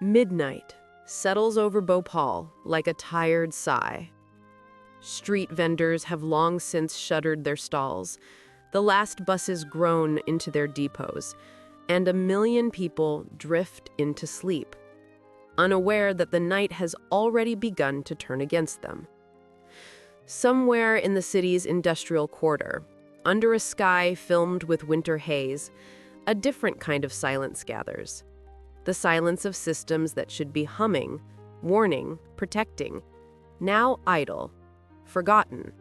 Midnight settles over Bhopal like a tired sigh. Street vendors have long since shuttered their stalls. The last buses groan into their depots, and 1 million people drift into sleep, unaware that the night has already begun to turn against them. Somewhere in the city's industrial quarter, under a sky filmed with winter haze, a different kind of silence gathers. The silence of systems that should be humming, warning, protecting, now idle, forgotten,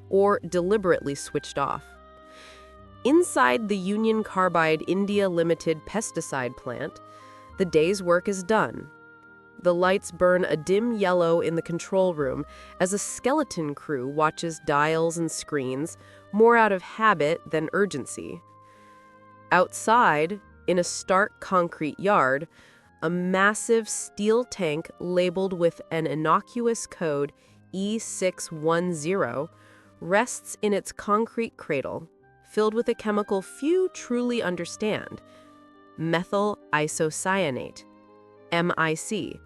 or deliberately switched off. Inside the Union Carbide India Limited pesticide plant, the day's work is done. The lights burn a dim yellow in the control room as a skeleton crew watches dials and screens, more out of habit than urgency. Outside, in a stark concrete yard, a massive steel tank labeled with an innocuous code E610 rests in its concrete cradle, filled with a chemical few truly understand, methyl isocyanate, MIC,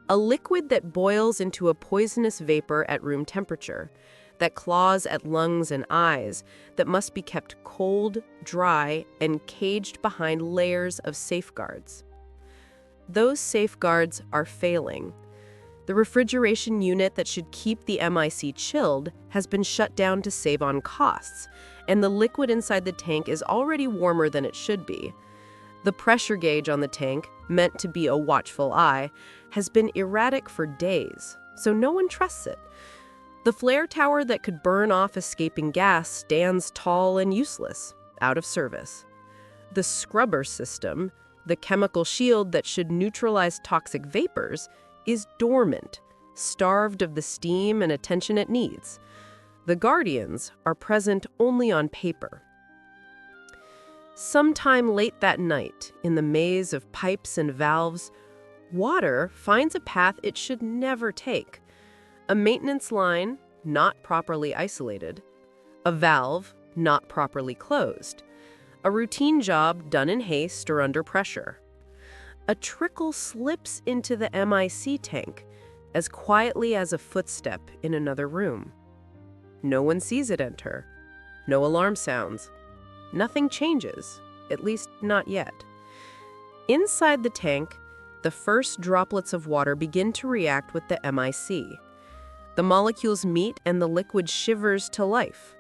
a liquid that boils into a poisonous vapor at room temperature, that claws at lungs and eyes, that must be kept cold, dry, and caged behind layers of safeguards. Those safeguards are failing. The refrigeration unit that should keep the MIC chilled has been shut down to save on costs, and the liquid inside the tank is already warmer than it should be. The pressure gauge on the tank, meant to be a watchful eye, has been erratic for days, so no one trusts it. The flare tower that could burn off escaping gas stands tall and useless, out of service. The scrubber system, the chemical shield that should neutralize toxic vapors, is dormant, starved of the steam and attention it needs. The guardians are present only on paper. Sometime late that night, in the maze of pipes and valves, water finds a path it should never take. A maintenance line not properly isolated, a valve not properly closed, a routine job done in haste or under pressure. A trickle slips into the MIC tank as quietly as a footstep in another room. No one sees it enter. No alarm sounds. Nothing changes, at least not yet. Inside the tank, the first droplets of water begin to react with the MIC. The molecules meet and the liquid shivers to life.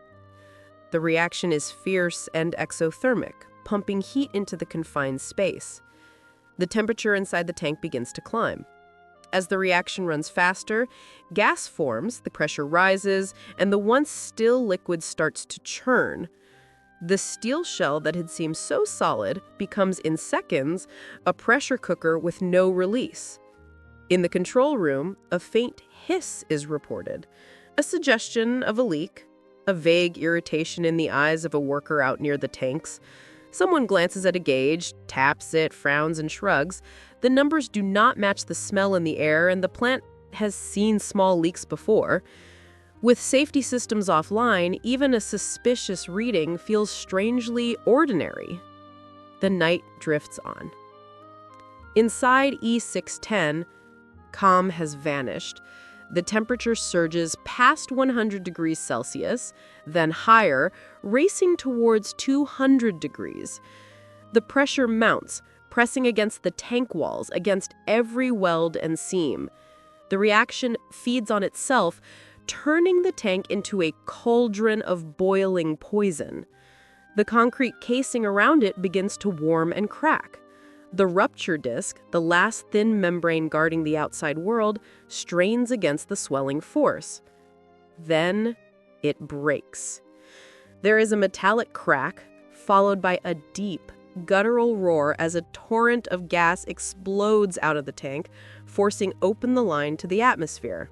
The reaction is fierce and exothermic, pumping heat into the confined space. The temperature inside the tank begins to climb. As the reaction runs faster, gas forms, the pressure rises, and the once still liquid starts to churn. The steel shell that had seemed so solid becomes, in seconds, a pressure cooker with no release. In the control room, a faint hiss is reported, a suggestion of a leak, a vague irritation in the eyes of a worker out near the tanks. Someone glances at a gauge, taps it, frowns, and shrugs. The numbers do not match the smell in the air, and the plant has seen small leaks before. With safety systems offline, even a suspicious reading feels strangely ordinary. The night drifts on. Inside E610, calm has vanished. The temperature surges past 100 degrees Celsius, then higher, racing towards 200 degrees. The pressure mounts, pressing against the tank walls, against every weld and seam. The reaction feeds on itself, turning the tank into a cauldron of boiling poison. The concrete casing around it begins to warm and crack. The rupture disc, the last thin membrane guarding the outside world, strains against the swelling force. Then it breaks. There is a metallic crack, followed by a deep, guttural roar as a torrent of gas explodes out of the tank, forcing open the line to the atmosphere.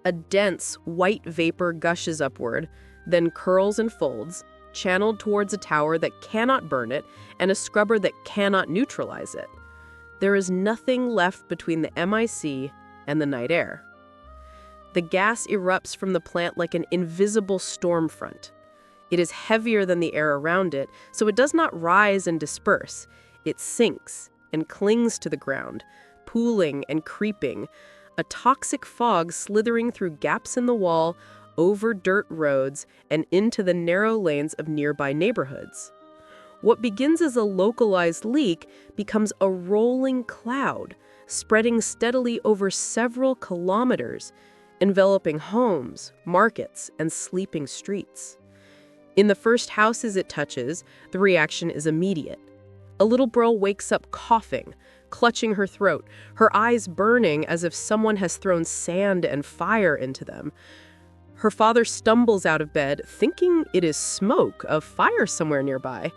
A dense, white vapor gushes upward, then curls and folds, channeled towards a tower that cannot burn it and a scrubber that cannot neutralize it. There is nothing left between the MIC and the night air. The gas erupts from the plant like an invisible storm front. It is heavier than the air around it, so it does not rise and disperse. It sinks, and clings to the ground, pooling and creeping, a toxic fog slithering through gaps in the wall, over dirt roads, and into the narrow lanes of nearby neighborhoods. What begins as a localized leak becomes a rolling cloud, spreading steadily over several kilometers, enveloping homes, markets, and sleeping streets. In the first houses it touches, the reaction is immediate. A little girl wakes up coughing, clutching her throat, her eyes burning as if someone has thrown sand and fire into them. Her father stumbles out of bed, thinking it is smoke of fire somewhere nearby.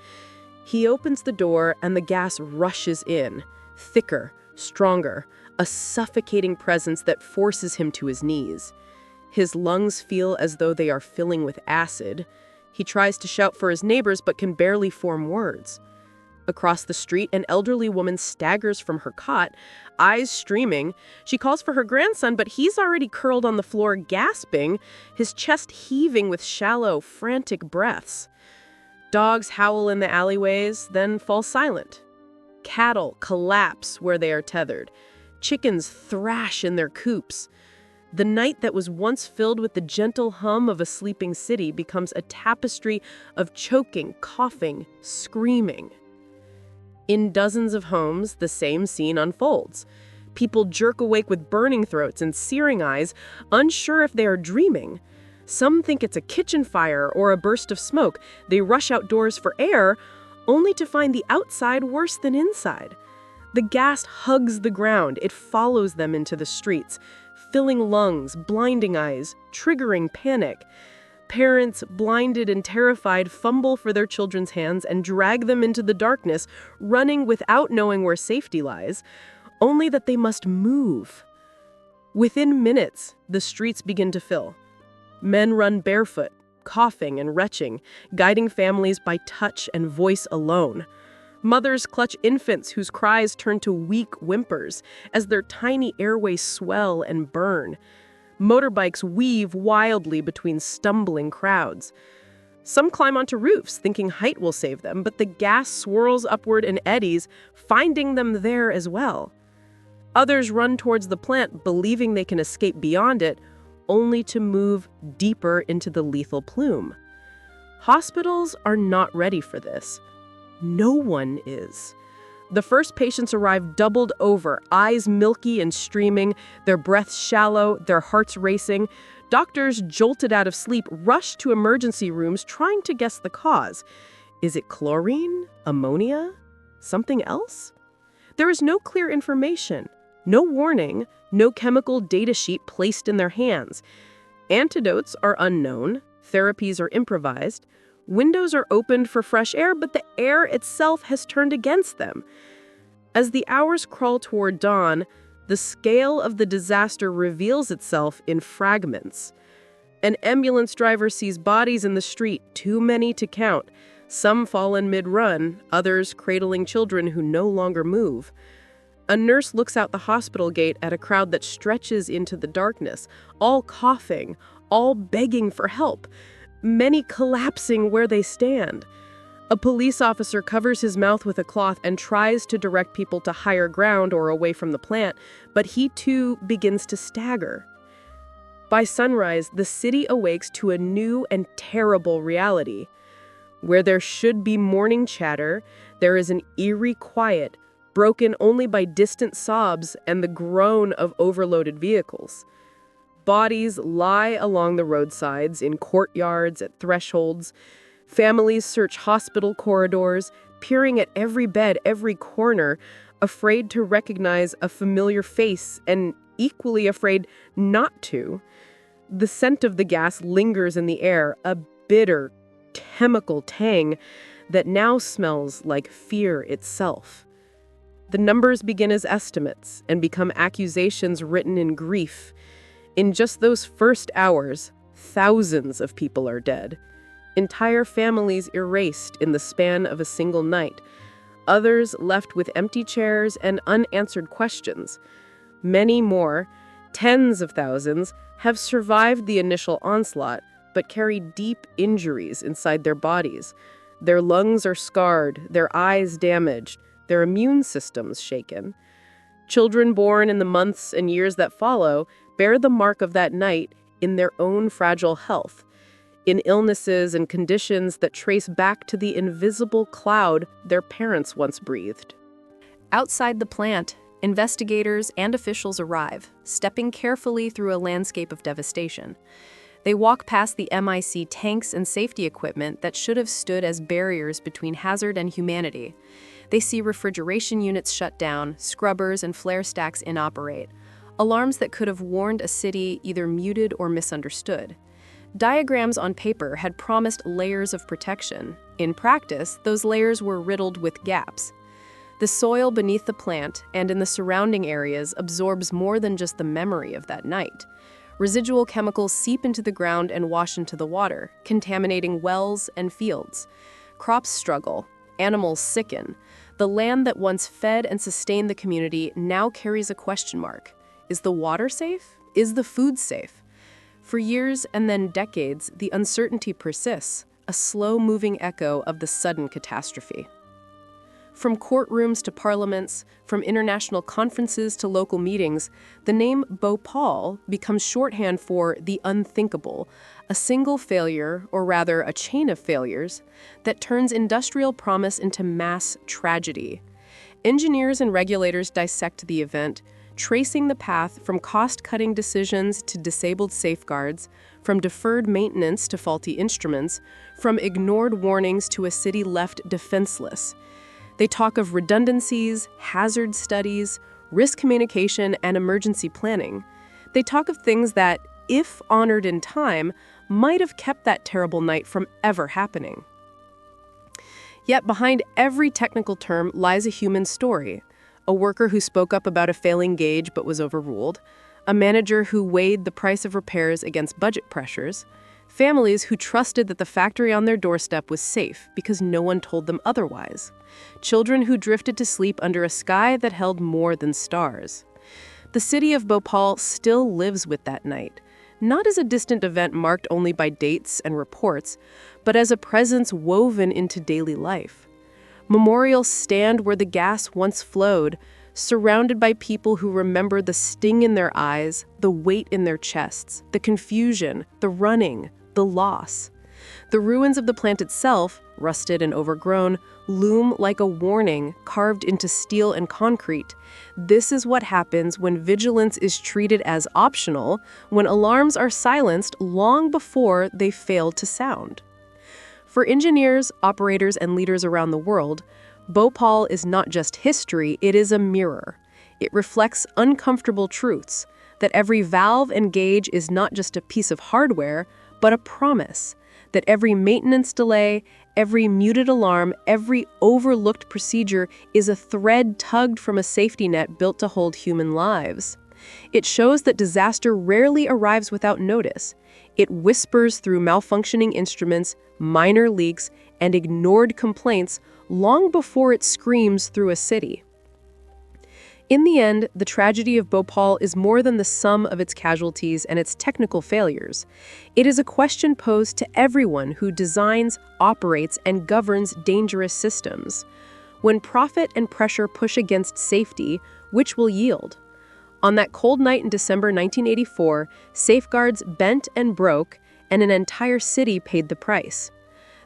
He opens the door and the gas rushes in, thicker, stronger, a suffocating presence that forces him to his knees. His lungs feel as though they are filling with acid. He tries to shout for his neighbors but can barely form words. Across the street, an elderly woman staggers from her cot, eyes streaming. She calls for her grandson, but he's already curled on the floor, gasping, his chest heaving with shallow, frantic breaths. Dogs howl in the alleyways, then fall silent. Cattle collapse where they are tethered. Chickens thrash in their coops. The night that was once filled with the gentle hum of a sleeping city becomes a tapestry of choking, coughing, screaming. In dozens of homes, the same scene unfolds. People jerk awake with burning throats and searing eyes, unsure if they are dreaming. Some think it's a kitchen fire or a burst of smoke. They rush outdoors for air, only to find the outside worse than inside. The gas hugs the ground. It follows them into the streets, filling lungs, blinding eyes, triggering panic. Parents, blinded and terrified, fumble for their children's hands and drag them into the darkness, running without knowing where safety lies, only that they must move. Within minutes, the streets begin to fill. Men run barefoot, coughing and retching, guiding families by touch and voice alone. Mothers clutch infants whose cries turn to weak whimpers as their tiny airways swell and burn. Motorbikes weave wildly between stumbling crowds. Some climb onto roofs, thinking height will save them, but the gas swirls upward in eddies, finding them there as well. Others run towards the plant, believing they can escape beyond it, only to move deeper into the lethal plume. Hospitals are not ready for this. No one is. The first patients arrive doubled over, eyes milky and streaming, their breaths shallow, their hearts racing. Doctors, jolted out of sleep, rush to emergency rooms trying to guess the cause. Is it chlorine? Ammonia? Something else? There is no clear information, no warning, no chemical data sheet placed in their hands. Antidotes are unknown, therapies are improvised. Windows are opened for fresh air, but the air itself has turned against them. As the hours crawl toward dawn, the scale of the disaster reveals itself in fragments. An ambulance driver sees bodies in the street, too many to count. Some fallen mid-run, others cradling children who no longer move. A nurse looks out the hospital gate at a crowd that stretches into the darkness, all coughing, all begging for help. Many collapsing where they stand. A police officer covers his mouth with a cloth and tries to direct people to higher ground or away from the plant, but he too begins to stagger. By sunrise, the city awakes to a new and terrible reality. Where there should be morning chatter, there is an eerie quiet, broken only by distant sobs and the groan of overloaded vehicles. Bodies lie along the roadsides, in courtyards, at thresholds. Families search hospital corridors, peering at every bed, every corner, afraid to recognize a familiar face and equally afraid not to. The scent of the gas lingers in the air, a bitter, chemical tang that now smells like fear itself. The numbers begin as estimates and become accusations written in grief. In just those first hours, thousands of people are dead. Entire families erased in the span of a single night. Others left with empty chairs and unanswered questions. Many more, tens of thousands, have survived the initial onslaught, but carry deep injuries inside their bodies. Their lungs are scarred, their eyes damaged, their immune systems shaken. Children born in the months and years that follow bear the mark of that night in their own fragile health, in illnesses and conditions that trace back to the invisible cloud their parents once breathed. Outside the plant, investigators and officials arrive, stepping carefully through a landscape of devastation. They walk past the MIC tanks and safety equipment that should have stood as barriers between hazard and humanity. They see refrigeration units shut down, scrubbers and flare stacks inoperate, alarms that could have warned a city either muted or misunderstood. Diagrams on paper had promised layers of protection. In practice, those layers were riddled with gaps. The soil beneath the plant and in the surrounding areas absorbs more than just the memory of that night. Residual chemicals seep into the ground and wash into the water, contaminating wells and fields. Crops struggle, animals sicken. The land that once fed and sustained the community now carries a question mark. Is the water safe? Is the food safe? For years and then decades, the uncertainty persists, a slow-moving echo of the sudden catastrophe. From courtrooms to parliaments, from international conferences to local meetings, the name Bhopal becomes shorthand for the unthinkable, a single failure, or rather a chain of failures, that turns industrial promise into mass tragedy. Engineers and regulators dissect the event, tracing the path from cost-cutting decisions to disabled safeguards, from deferred maintenance to faulty instruments, from ignored warnings to a city left defenseless. They talk of redundancies, hazard studies, risk communication, and emergency planning. They talk of things that, if honored in time, might have kept that terrible night from ever happening. Yet behind every technical term lies a human story. A worker who spoke up about a failing gauge but was overruled, a manager who weighed the price of repairs against budget pressures, families who trusted that the factory on their doorstep was safe because no one told them otherwise, children who drifted to sleep under a sky that held more than stars. The city of Bhopal still lives with that night, not as a distant event marked only by dates and reports, but as a presence woven into daily life. Memorials stand where the gas once flowed, surrounded by people who remember the sting in their eyes, the weight in their chests, the confusion, the running, the loss. The ruins of the plant itself, rusted and overgrown, loom like a warning carved into steel and concrete. This is what happens when vigilance is treated as optional, when alarms are silenced long before they fail to sound. For engineers, operators, and leaders around the world, Bhopal is not just history, it is a mirror. It reflects uncomfortable truths, that every valve and gauge is not just a piece of hardware, but a promise, that every maintenance delay, every muted alarm, every overlooked procedure is a thread tugged from a safety net built to hold human lives. It shows that disaster rarely arrives without notice. It whispers through malfunctioning instruments, minor leaks, and ignored complaints long before it screams through a city. In the end, the tragedy of Bhopal is more than the sum of its casualties and its technical failures. It is a question posed to everyone who designs, operates, and governs dangerous systems. When profit and pressure push against safety, which will yield? On that cold night in December 1984, safeguards bent and broke, and an entire city paid the price.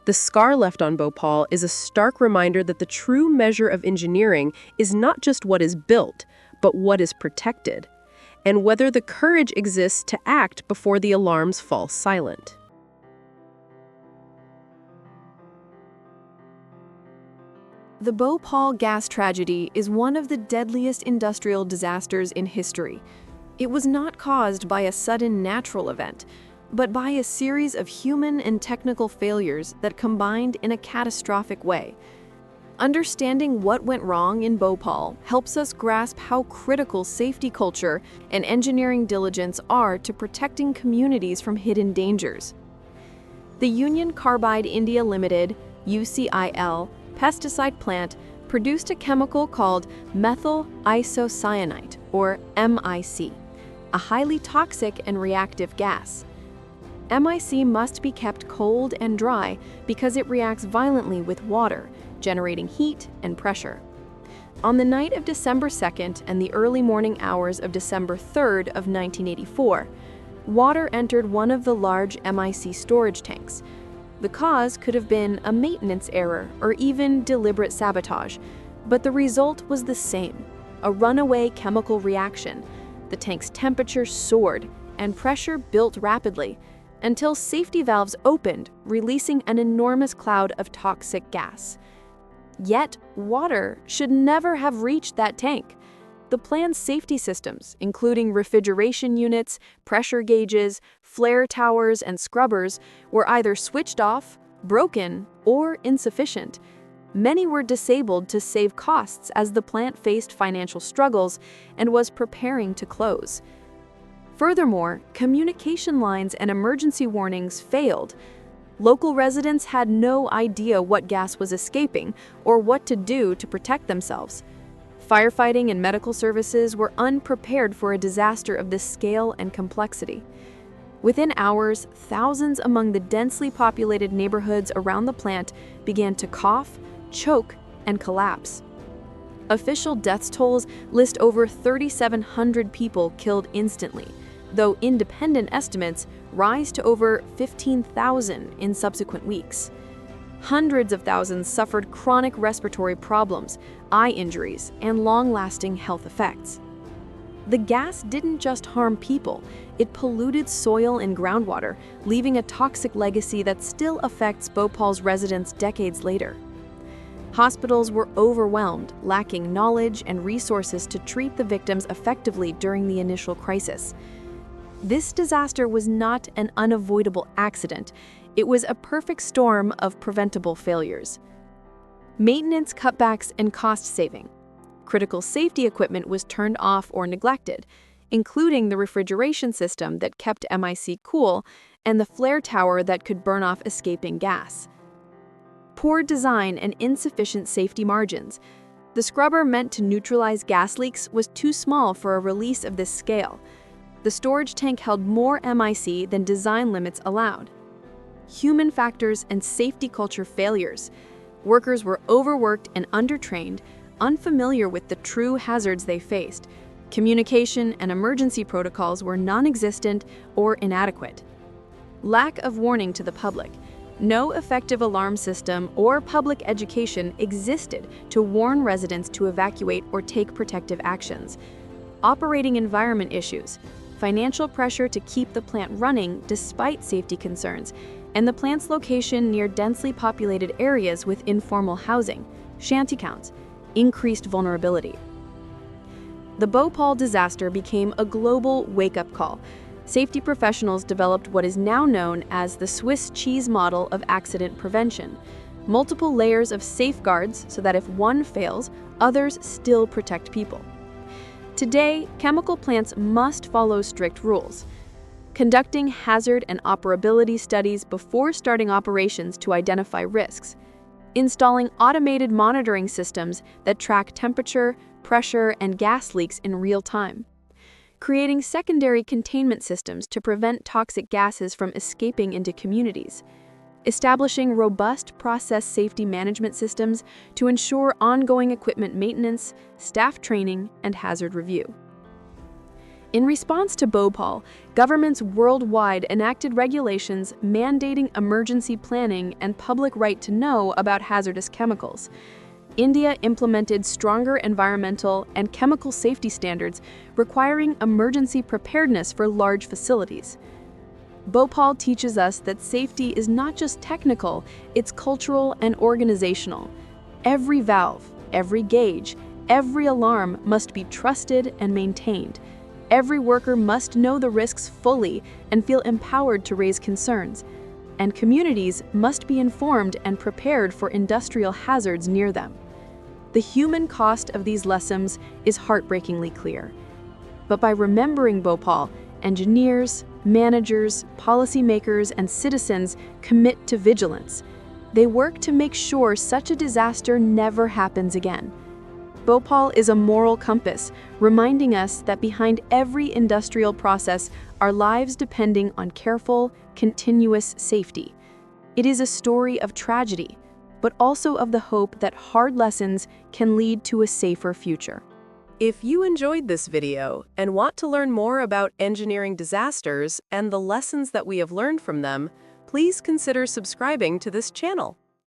The scar left on Bhopal is a stark reminder that the true measure of engineering is not just what is built, but what is protected, and whether the courage exists to act before the alarms fall silent. The Bhopal gas tragedy is one of the deadliest industrial disasters in history. It was not caused by a sudden natural event, but by a series of human and technical failures that combined in a catastrophic way. Understanding what went wrong in Bhopal helps us grasp how critical safety culture and engineering diligence are to protecting communities from hidden dangers. The Union Carbide India Limited, UCIL, pesticide plant produced a chemical called methyl isocyanate, or MIC, a highly toxic and reactive gas. MIC must be kept cold and dry because it reacts violently with water, generating heat and pressure. On the night of December 2nd and the early morning hours of December 3rd of 1984, water entered one of the large MIC storage tanks. The cause could have been a maintenance error or even deliberate sabotage, but the result was the same: a runaway chemical reaction. The tank's temperature soared and pressure built rapidly until safety valves opened, releasing an enormous cloud of toxic gas. Yet, water should never have reached that tank. The plant's safety systems, including refrigeration units, pressure gauges, flare towers, and scrubbers, were either switched off, broken, or insufficient. Many were disabled to save costs as the plant faced financial struggles and was preparing to close. Furthermore, communication lines and emergency warnings failed. Local residents had no idea what gas was escaping or what to do to protect themselves. Firefighting and medical services were unprepared for a disaster of this scale and complexity. Within hours, thousands among the densely populated neighborhoods around the plant began to cough, choke, and collapse. Official death tolls list over 3,700 people killed instantly, though independent estimates rise to over 15,000 in subsequent weeks. Hundreds of thousands suffered chronic respiratory problems, eye injuries, and long-lasting health effects. The gas didn't just harm people, it polluted soil and groundwater, leaving a toxic legacy that still affects Bhopal's residents decades later. Hospitals were overwhelmed, lacking knowledge and resources to treat the victims effectively during the initial crisis. This disaster was not an unavoidable accident. It was a perfect storm of preventable failures. Maintenance cutbacks and cost saving. Critical safety equipment was turned off or neglected, including the refrigeration system that kept MIC cool and the flare tower that could burn off escaping gas. Poor design and insufficient safety margins. The scrubber meant to neutralize gas leaks was too small for a release of this scale. The storage tank held more MIC than design limits allowed. Human factors and safety culture failures. Workers were overworked and undertrained, unfamiliar with the true hazards they faced. Communication and emergency protocols were non-existent or inadequate. Lack of warning to the public. No effective alarm system or public education existed to warn residents to evacuate or take protective actions. Operating environment issues. Financial pressure to keep the plant running despite safety concerns, and the plant's location near densely populated areas with informal housing, shanty towns, increased vulnerability. The Bhopal disaster became a global wake-up call. Safety professionals developed what is now known as the Swiss cheese model of accident prevention. Multiple layers of safeguards so that if one fails, others still protect people. Today, chemical plants must follow strict rules. Conducting hazard and operability studies before starting operations to identify risks. Installing automated monitoring systems that track temperature, pressure, and gas leaks in real time. Creating secondary containment systems to prevent toxic gases from escaping into communities. Establishing robust process safety management systems to ensure ongoing equipment maintenance, staff training, and hazard review. In response to Bhopal, governments worldwide enacted regulations mandating emergency planning and public right to know about hazardous chemicals. India implemented stronger environmental and chemical safety standards requiring emergency preparedness for large facilities. Bhopal teaches us that safety is not just technical, it's cultural and organizational. Every valve, every gauge, every alarm must be trusted and maintained. Every worker must know the risks fully and feel empowered to raise concerns. And communities must be informed and prepared for industrial hazards near them. The human cost of these lessons is heartbreakingly clear. But by remembering Bhopal, engineers, managers, policymakers, and citizens commit to vigilance. They work to make sure such a disaster never happens again. Bhopal is a moral compass, reminding us that behind every industrial process are lives depending on careful, continuous safety. It is a story of tragedy, but also of the hope that hard lessons can lead to a safer future. If you enjoyed this video and want to learn more about engineering disasters and the lessons that we have learned from them, please consider subscribing to this channel.